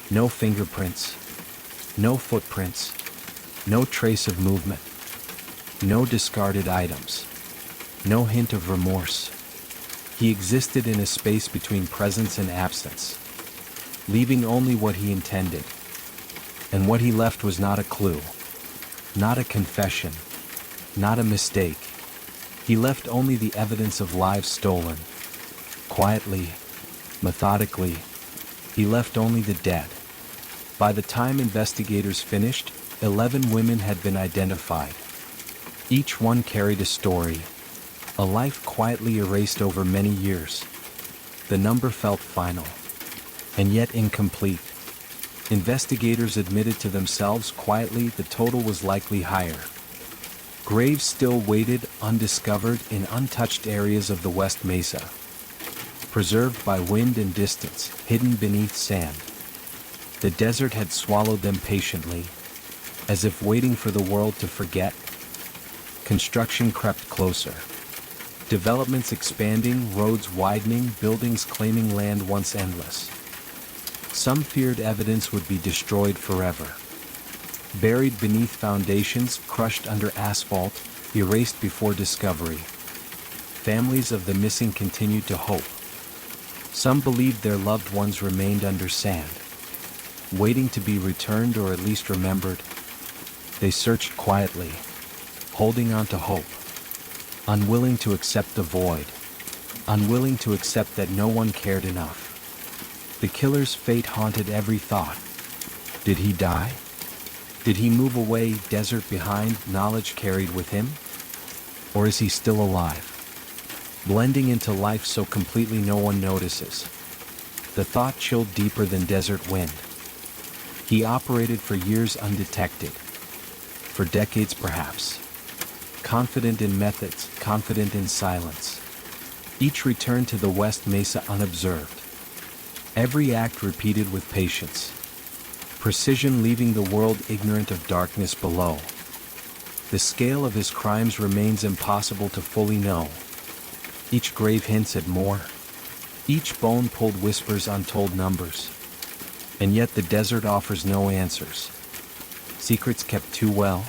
No fingerprints, no footprints, no trace of movement, no discarded items, no hint of remorse. He existed in a space between presence and absence, leaving only what he intended. And what he left was not a clue, not a confession, not a mistake. He left only the evidence of lives stolen. Quietly, methodically, he left only the dead. By the time investigators finished, 11 women had been identified. Each one carried a story, a life quietly erased over many years. The number felt final, and yet incomplete. Investigators admitted to themselves quietly the total was likely higher. Graves still waited undiscovered in untouched areas of the West Mesa, preserved by wind and distance, hidden beneath sand. The desert had swallowed them patiently, as if waiting for the world to forget. Construction crept closer. Developments expanding, roads widening, buildings claiming land once endless. Some feared evidence would be destroyed forever. Buried beneath foundations, crushed under asphalt, erased before discovery. Families of the missing continued to hope. Some believed their loved ones remained under sand, waiting to be returned or at least remembered. They searched quietly, holding on to hope, unwilling to accept the void, unwilling to accept that no one cared enough. The killer's fate haunted every thought. Did he die? Did he move away, desert behind, knowledge carried with him? Or is he still alive, blending into life so completely no one notices? The thought chilled deeper than desert wind. He operated for years undetected, for decades perhaps, confident in methods, confident in silence. Each returned to the West Mesa unobserved. Every act repeated with patience. Precision, leaving the world ignorant of darkness below. The scale of his crimes remains impossible to fully know. Each grave hints at more. Each bone pulled whispers untold numbers. And yet the desert offers no answers. Secrets kept too well.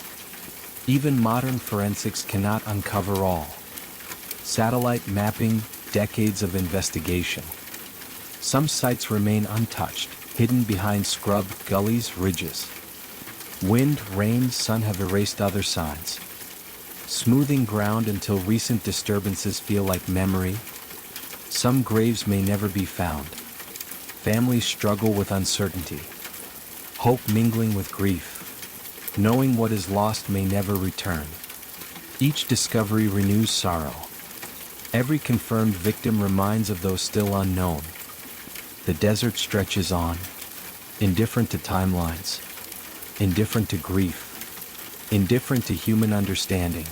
Even modern forensics cannot uncover all. Satellite mapping, decades of investigation. Some sites remain untouched, hidden behind scrub, gullies, ridges. Wind, rain, sun have erased other signs, smoothing ground until recent disturbances feel like memory. Some graves may never be found. Families struggle with uncertainty, hope mingling with grief, knowing what is lost may never return. Each discovery renews sorrow. Every confirmed victim reminds of those still unknown. The desert stretches on, indifferent to timelines, indifferent to grief, indifferent to human understanding.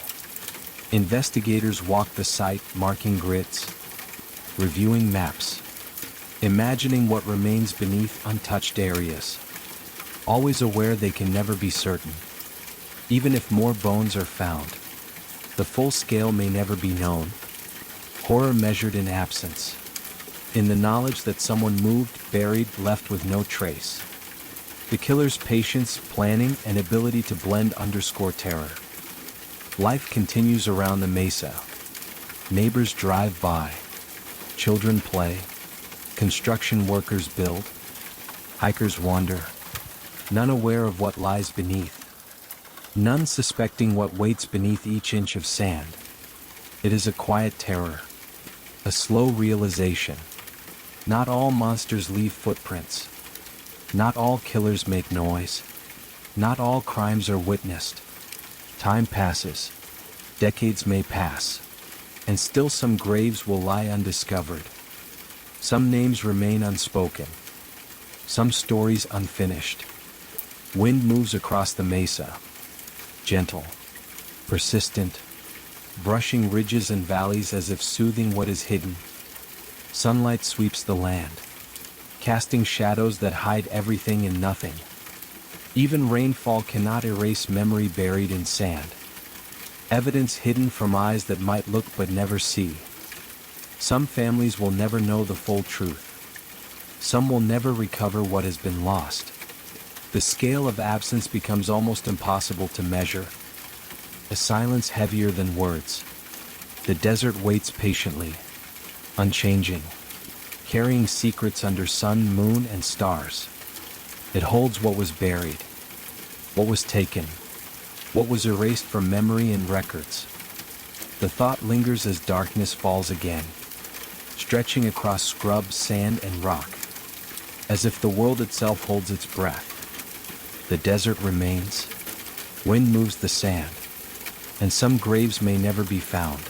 Investigators walk the site, marking grids, reviewing maps, imagining what remains beneath untouched areas, always aware they can never be certain. Even if more bones are found, the full scale may never be known. Horror measured in absence, in the knowledge that someone moved, buried, left with no trace. The killer's patience, planning, and ability to blend underscore terror. Life continues around the mesa. Neighbors drive by. Children play. Construction workers build. Hikers wander. None aware of what lies beneath. None suspecting what waits beneath each inch of sand. It is a quiet terror. A slow realization. Not all monsters leave footprints. Not all killers make noise. Not all crimes are witnessed. Time passes. Decades may pass. And still some graves will lie undiscovered. Some names remain unspoken. Some stories unfinished. Wind moves across the mesa. Gentle. Persistent. Brushing ridges and valleys as if soothing what is hidden. Sunlight sweeps the land, casting shadows that hide everything and nothing. Even rainfall cannot erase memory buried in sand. Evidence hidden from eyes that might look but never see. Some families will never know the full truth. Some will never recover what has been lost. The scale of absence becomes almost impossible to measure. A silence heavier than words. The desert waits patiently, unchanging, carrying secrets under sun, moon, and stars. It holds what was buried, what was taken, what was erased from memory and records. The thought lingers as darkness falls again, stretching across scrub, sand, and rock, as if the world itself holds its breath. The desert remains, wind moves the sand, and some graves may never be found.